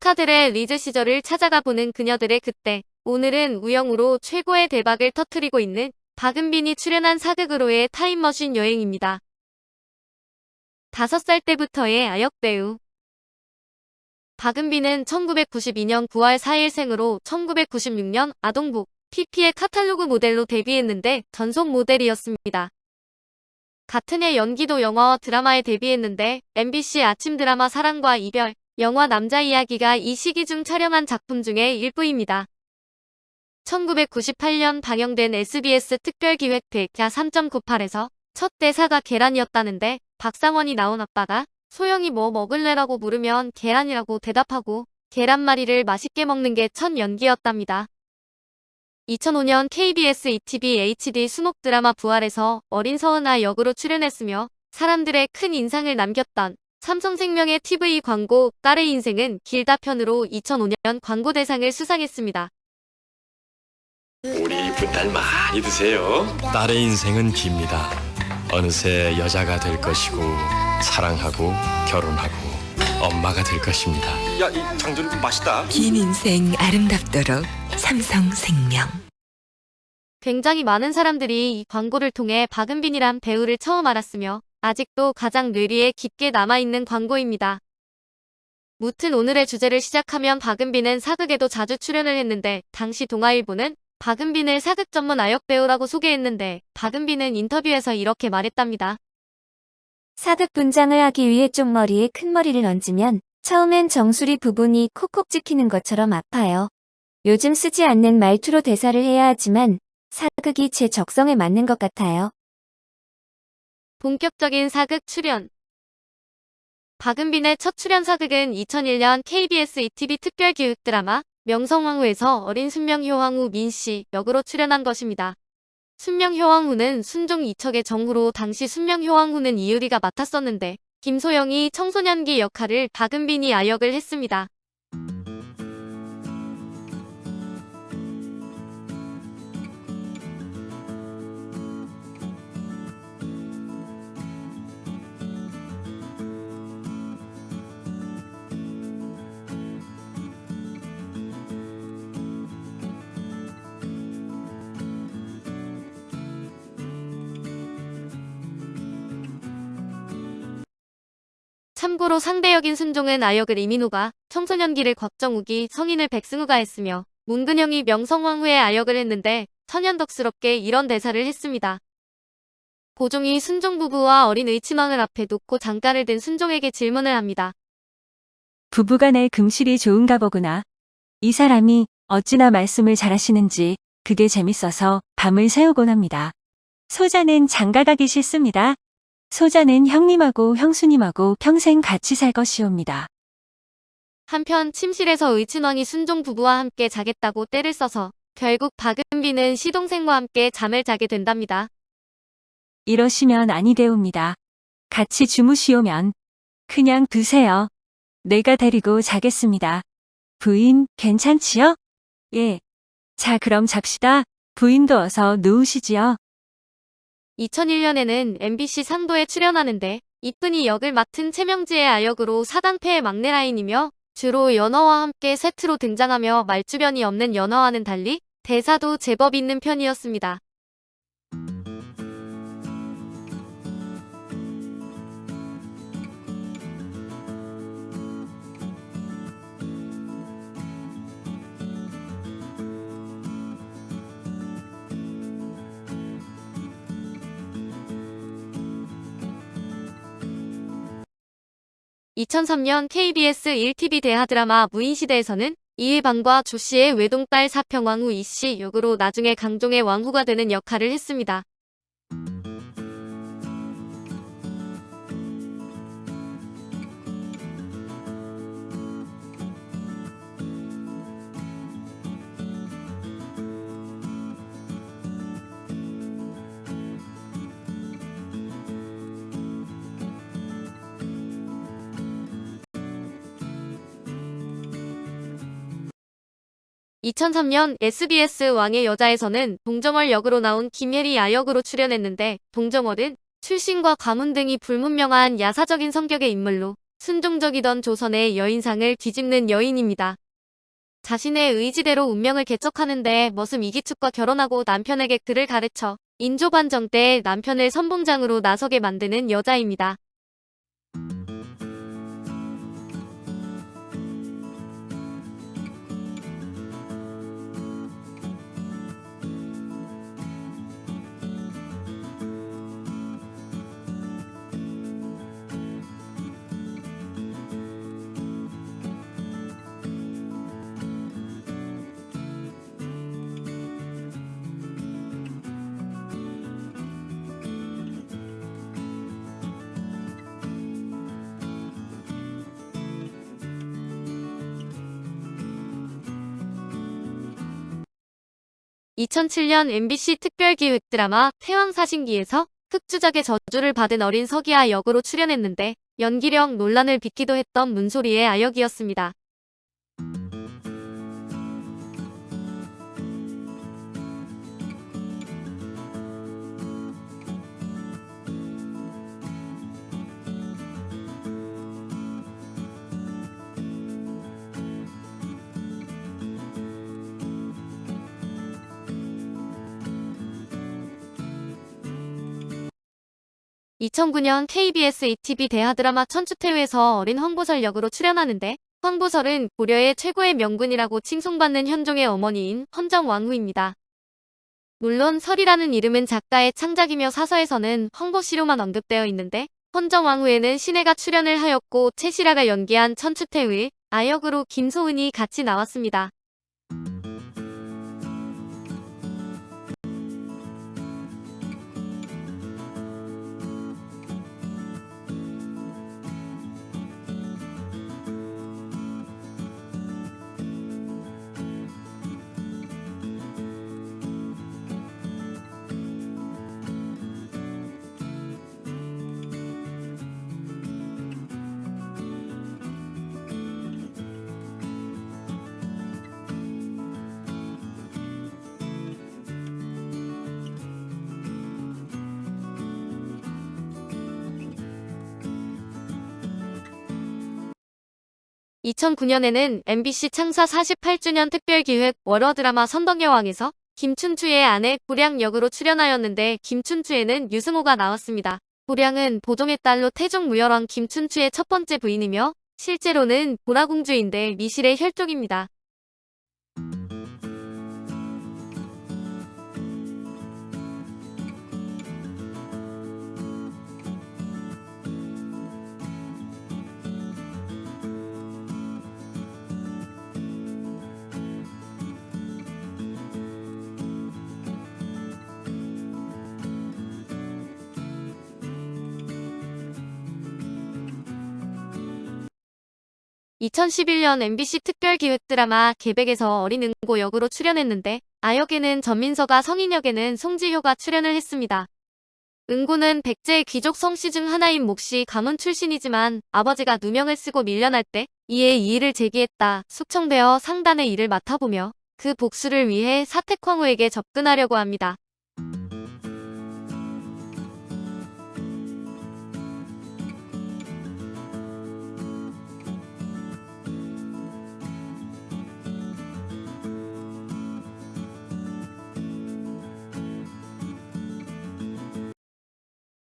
스카들의 리즈 시절을 찾아가 보는 그녀들의 그때. 오늘은 우영우로 최고의 대박을 터뜨리고 있는 박은빈이 출연한 사극으로의 타임머신 여행입니다. 5살 때부터의 아역 배우. 박은빈은 1992년 9월 4일 생으로 1996년 아동복 PP의 카탈로그 모델로 데뷔했는데 전속 모델이었습니다. 같은 해 연기도 영화와 드라마에 데뷔했는데 MBC 아침 드라마 사랑과 이별, 영화 남자 이야기가 이 시기 중 촬영한 작품 중의 일부입니다. 1998년 방영된 SBS 특별기획 백야 3.98에서 첫 대사가 계란이었다는데 박상원이 나온 아빠가 소영이 뭐 먹을래라고 물으면 계란이라고 대답하고 계란말이를 맛있게 먹는 게 첫 연기였답니다. 2005년 KBS ETV HD 수목 드라마 부활에서 어린 서은아 역으로 출연했으며 사람들의 큰 인상을 남겼던 삼성생명의 TV 광고 딸의 인생은 길다 편으로 2005년 광고대상을 수상했습니다. 우리 이쁜 딸 많이 드세요. 딸의 인생은 깁니다. 어느새 여자가 될 것이고 사랑하고 결혼하고 엄마가 될 것입니다. 야, 이 장조림 맛있다. 긴 인생 아름답도록 삼성생명. 굉장히 많은 사람들이 이 광고를 통해 박은빈이란 배우를 처음 알았으며 아직도 가장 뇌리에 깊게 남아있는 광고입니다. 무튼 오늘의 주제를 시작하면 박은빈은 사극에도 자주 출연을 했는데 당시 동아일보는 박은빈을 사극 전문 아역 배우라고 소개했는데 박은빈은 인터뷰에서 이렇게 말했답니다. 사극 분장을 하기 위해 쪽머리에 큰 머리를 얹으면 처음엔 정수리 부분이 콕콕 찍히는 것처럼 아파요. 요즘 쓰지 않는 말투로 대사를 해야 하지만 사극이 제 적성에 맞는 것 같아요. 본격적인 사극 출연. 박은빈의 첫 출연 사극은 2001년 KBS ETV 특별기획 드라마 명성황후에서 어린 순명효황후 민씨 역으로 출연한 것입니다. 순명효황후는 순종 이척의 정후로 당시 순명효황후는 이유리가 맡았었는데 김소영이 청소년기 역할을 박은빈이 아역을 했습니다. 참고로 상대역인 순종은 아역을 이민호가, 청소년기를 곽정욱이, 성인을 백승우가 했으며 문근영이 명성황후의 아역을 했는데 천연덕스럽게 이런 대사를 했습니다. 고종이 순종 부부와 어린 의친왕을 앞에 놓고 장가를 든 순종에게 질문을 합니다. 부부간의 금실이 좋은가 보구나. 이 사람이 어찌나 말씀을 잘하시는지 그게 재밌어서 밤을 새우곤 합니다. 소자는 장가가기 싫습니다. 소자는 형님하고 형수님하고 평생 같이 살 것이옵니다. 한편 침실에서 의친왕이 순종 부부와 함께 자겠다고 떼를 써서 결국 박은빈은 시동생과 함께 잠을 자게 된답니다. 이러시면 아니되옵니다. 같이 주무시오면 그냥 두세요. 내가 데리고 자겠습니다. 부인 괜찮지요? 예. 자 그럼 잡시다. 부인도 어서 누우시지요. 2001년에는 MBC 상도에 출연하는데 이쁜이 역을 맡은 최명지의 아역으로 사당패의 막내 라인이며 주로 연어와 함께 세트로 등장하며 말주변이 없는 연어와는 달리 대사도 제법 있는 편이었습니다. (2003년) KBS 1TV 대하 드라마 무인시대에서는 이해방과 조씨의 외동딸 사평왕후 이씨 역으로 나중에 강종의 왕후가 되는 역할을 했습니다. (2003년) SBS 왕의 여자에서는 동정월 역으로 나온 김혜리 아역으로 출연했는데 동정월은 출신과 가문 등이 불문명한 야사적인 성격의 인물로 순종적이던 조선의 여인상을 뒤집는 여인입니다. 자신의 의지대로 운명을 개척하는데 머슴 이기축과 결혼하고 남편에게 그를 가르쳐 인조반정 때 남편을 선봉장으로 나서게 만드는 여자입니다. (2007년) MBC 특별기획 드라마 태왕사신기에서 흑주작의 저주를 받은 어린 서기아 역으로 출연했는데 연기력 논란을 빚기도 했던 문소리의 아역이었습니다. (2009년) KBS ETV 대하 드라마 천추태후에서 어린 황보설 역으로 출연하는데 황보설은 고려의 최고의 명군이라고 칭송받는 현종의 어머니인 헌정왕후입니다. 물론 설이라는 이름은 작가의 창작이며 사서에서는 황보씨로만 언급되어 있는데 헌정왕후에는 신혜가 출연을 하였고 최시라가 연기한 천추태후의 아역으로 김소은이 같이 나왔습니다. (2009년에는) MBC 창사 48주년 특별기획 월화드라마 선덕여왕에서 김춘추의 아내 고량 역으로 출연하였는데 김춘추에는 유승호가 나왔습니다. 고량은 보종의 딸로 태종무열왕 김춘추의 첫 번째 부인이며 실제로는 보라공주인데 미실의 혈족입니다. (2011년) MBC 특별기획 드라마 계백에서 어린 응고 역으로 출연했는데 아역에는 전민서가 성인 역에는 송지효가 출연을 했습니다. 응고는 백제의 귀족 성씨 중 하나인 몫이 가문 출신이지만 아버지가 누명을 쓰고 밀려날 때 이에 이의를 제기했다 숙청되어 상단의 일을 맡아보며 그 복수를 위해 사택황후에게 접근하려고 합니다.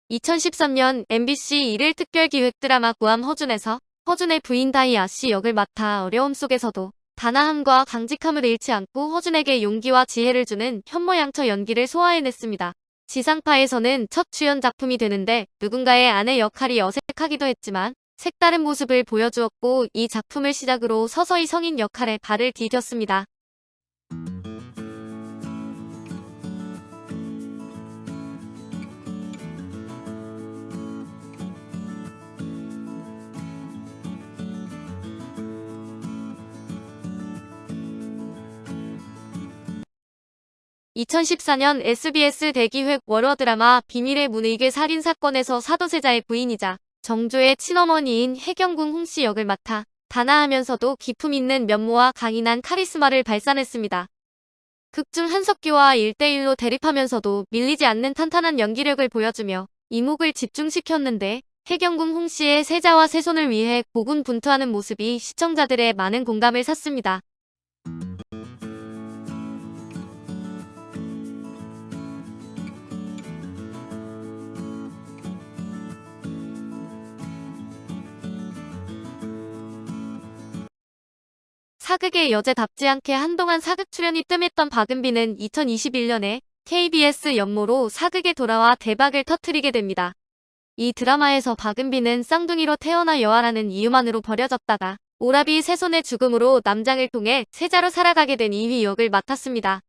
(2013년) MBC 1일 특별기획 드라마 구암 허준에서 허준의 부인 다희 아씨 역을 맡아 어려움 속에서도 단아함과 강직함을 잃지 않고 허준에게 용기와 지혜를 주는 현모양처 연기를 소화해냈습니다. 지상파에서는 첫 주연 작품이 되는데 누군가의 아내 역할이 어색하기도 했지만 색다른 모습을 보여주었고 이 작품을 시작으로 서서히 성인 역할에 발을 디뎠습니다. (2014년) SBS 대기획 월화드라마 비밀의 문의길 살인사건에서 사도세자의 부인이자 정조의 친어머니인 해경궁 홍씨 역을 맡아 단아하면서도 기품 있는 면모와 강인한 카리스마를 발산했습니다. 극중 한석규와 1대1로 대립하면서도 밀리지 않는 탄탄한 연기력을 보여주며 이목을 집중시켰는데 해경궁 홍씨의 세자와 세손을 위해 고군분투하는 모습이 시청자들의 많은 공감을 샀습니다. 사극의 여제답지 않게 한동안 사극 출연이 뜸했던 박은비는 2021년에 KBS 연모로 사극에 돌아와 대박을 터뜨리게 됩니다. 이 드라마에서 박은비는 쌍둥이로 태어나 여아라는 이유만으로 버려졌다가 오라비 세손의 죽음으로 남장을 통해 세자로 살아가게 된 이휘 역을 맡았습니다.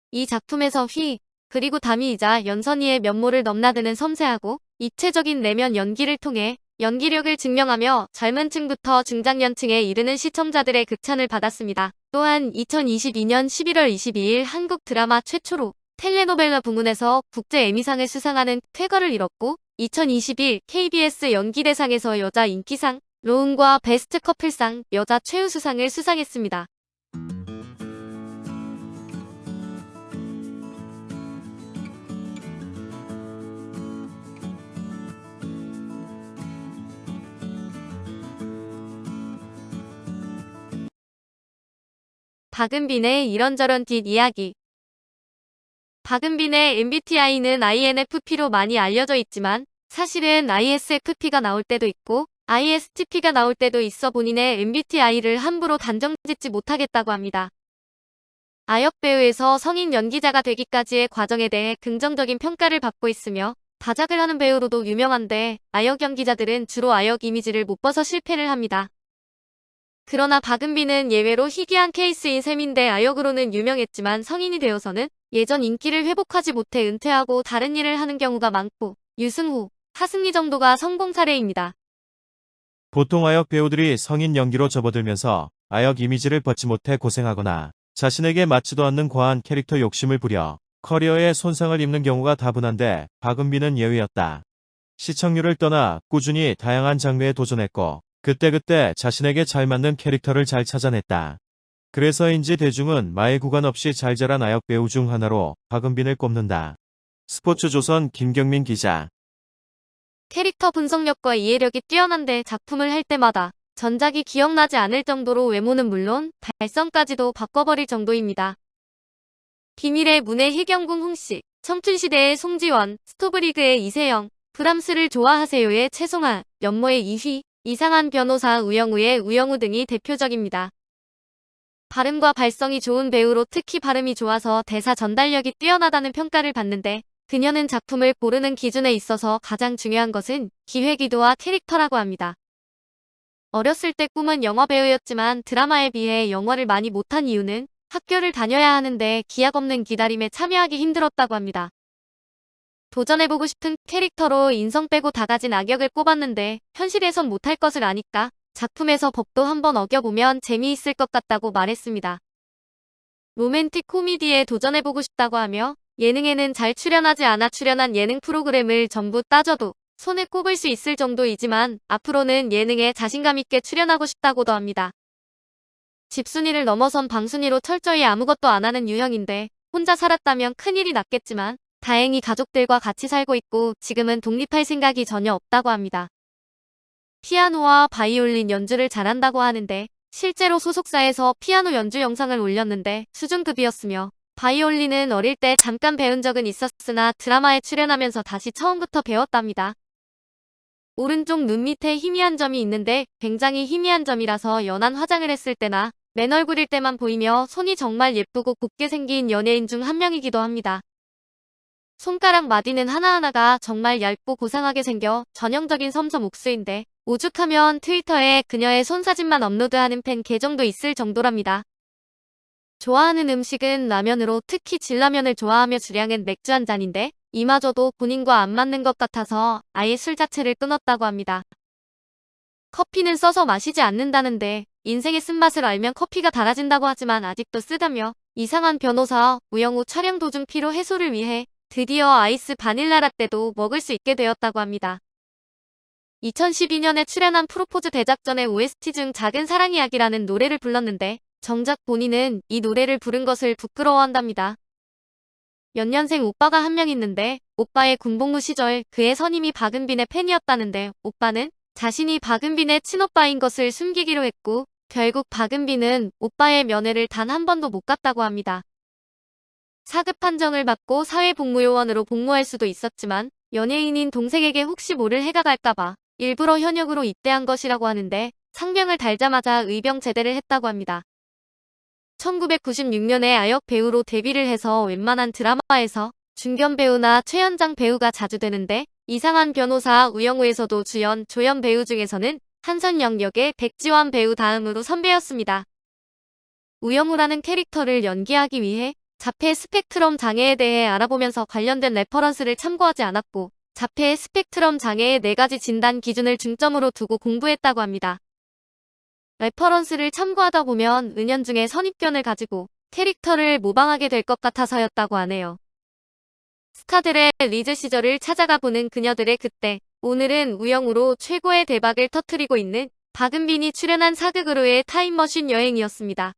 이 작품에서 휘, 그리고 담이이자 연선이의 면모를 넘나드는 섬세하고 입체적인 내면 연기를 통해 연기력을 증명하며 젊은 층부터 중장년층에 이르는 시청자들의 극찬을 받았습니다. 또한 2022년 11월 22일 한국 드라마 최초로 텔레노벨라 부문에서 국제 에미상을 수상하는 쾌거를 이뤘고 2021 KBS 연기대상에서 여자 인기상, 로운과 베스트 커플상, 여자 최우수상을 수상했습니다. 박은빈의 이런저런 뒷이야기. 박은빈의 MBTI는 INFP로 많이 알려져 있지만 사실은 ISFP가 나올 때도 있고 ISTP가 나올 때도 있어 본인의 MBTI를 함부로 단정짓지 못하겠다고 합니다. 아역 배우에서 성인 연기자가 되기까지의 과정에 대해 긍정적인 평가를 받고 있으며 다작을 하는 배우로도 유명한데 아역 연기자들은 주로 아역 이미지를 못 벗어 실패를 합니다. 그러나 박은빈은 예외로 희귀한 케이스인 셈인데 아역으로는 유명했지만 성인이 되어서는 예전 인기를 회복하지 못해 은퇴하고 다른 일을 하는 경우가 많고 유승호, 하승리 정도가 성공 사례입니다. 보통 아역 배우들이 성인 연기로 접어들면서 아역 이미지를 벗지 못해 고생하거나 자신에게 맞지도 않는 과한 캐릭터 욕심을 부려 커리어에 손상을 입는 경우가 다분한데 박은빈은 예외였다. 시청률을 떠나 꾸준히 다양한 장르에 도전했고 그때그때 자신에게 잘 맞는 캐릭터를 잘 찾아냈다. 그래서인지 대중은 마의 구간 없이 잘 자란 아역 배우 중 하나로 박은빈을 꼽는다. 스포츠조선 김경민 기자. 캐릭터 분석력과 이해력이 뛰어난데 작품을 할 때마다 전작이 기억나지 않을 정도로 외모는 물론 발성까지도 바꿔버릴 정도입니다. 비밀의 문의 해경궁 홍씨, 청춘시대의 송지원, 스토브리그의 이세영, 브람스를 좋아하세요의 최송아, 연모의 이휘, 이상한 변호사 우영우의 우영우 등이 대표적입니다. 발음과 발성이 좋은 배우로 특히 발음이 좋아서 대사 전달력이 뛰어나다는 평가를 받는데 그녀는 작품을 고르는 기준에 있어서 가장 중요한 것은 기획의도와 캐릭터라고 합니다. 어렸을 때 꿈은 영화 배우였지만 드라마에 비해 영화를 많이 못한 이유는 학교를 다녀야 하는데 기약 없는 기다림에 참여하기 힘들었다고 합니다. 도전해보고 싶은 캐릭터로 인성 빼고 다 가진 악역을 꼽았는데 현실에선 못할 것을 아니까 작품에서 법도 한번 어겨보면 재미있을 것 같다고 말했습니다. 로맨틱 코미디에 도전해보고 싶다고 하며 예능에는 잘 출연하지 않아 출연한 예능 프로그램을 전부 따져도 손에 꼽을 수 있을 정도이지만 앞으로는 예능에 자신감 있게 출연하고 싶다고도 합니다. 집순이를 넘어선 방순이로 철저히 아무것도 안 하는 유형인데 혼자 살았다면 큰일이 났겠지만 다행히 가족들과 같이 살고 있고 지금은 독립할 생각이 전혀 없다고 합니다. 피아노와 바이올린 연주를 잘한다고 하는데 실제로 소속사에서 피아노 연주 영상을 올렸는데 수준급이었으며 바이올린은 어릴 때 잠깐 배운 적은 있었으나 드라마에 출연하면서 다시 처음부터 배웠답니다. 오른쪽 눈 밑에 희미한 점이 있는데 굉장히 희미한 점이라서 연한 화장을 했을 때나 맨 얼굴일 때만 보이며 손이 정말 예쁘고 곱게 생긴 연예인 중 한 명이기도 합니다. 손가락 마디는 하나하나가 정말 얇고 고상하게 생겨 전형적인 섬섬 옥수인데 오죽하면 트위터에 그녀의 손 사진만 업로드하는 팬 계정도 있을 정도랍니다. 좋아하는 음식은 라면으로 특히 진라면을 좋아하며 주량은 맥주 한 잔인데 이마저도 본인과 안 맞는 것 같아서 아예 술 자체를 끊었다고 합니다. 커피는 써서 마시지 않는다는데 인생의 쓴맛을 알면 커피가 달아진다고 하지만 아직도 쓰다며 이상한 변호사 우영우 촬영 도중 피로 해소를 위해 드디어 아이스 바닐라 라떼도 먹을 수 있게 되었다고 합니다. 2012년에 출연한 프로포즈 대작전의 OST 중 작은 사랑 이야기라는 노래를 불렀는데 정작 본인은 이 노래를 부른 것을 부끄러워한답니다. 연년생 오빠가 한 명 있는데 오빠의 군복무 시절 그의 선임이 박은빈의 팬이었다는데 오빠는 자신이 박은빈의 친오빠인 것을 숨기기로 했고 결국 박은빈은 오빠의 면회를 단 한 번도 못 갔다고 합니다. 사급 판정을 받고 사회복무요원으로 복무할 수도 있었지만 연예인인 동생에게 혹시 모를 해가 갈까봐 일부러 현역으로 입대한 것이라고 하는데 상병을 달자마자 의병 제대를 했다고 합니다. 1996년에 아역 배우로 데뷔를 해서 웬만한 드라마에서 중견 배우나 최연장 배우가 자주 되는데 이상한 변호사 우영우에서도 주연 조연 배우 중에서는 한선영 역의 백지환 배우 다음으로 선배였습니다. 우영우라는 캐릭터를 연기하기 위해 자폐 스펙트럼 장애에 대해 알아보면서 관련된 레퍼런스를 참고하지 않았고 자폐 스펙트럼 장애의 4가지 진단 기준을 중점으로 두고 공부했다고 합니다. 레퍼런스를 참고하다 보면 은연중에 선입견을 가지고 캐릭터를 모방하게 될 것 같아서였다고 하네요. 스타들의 리즈 시절을 찾아가 보는 그녀들의 그때, 오늘은 우영우로 최고의 대박을 터뜨리고 있는 박은빈이 출연한 사극으로의 타임머신 여행이었습니다.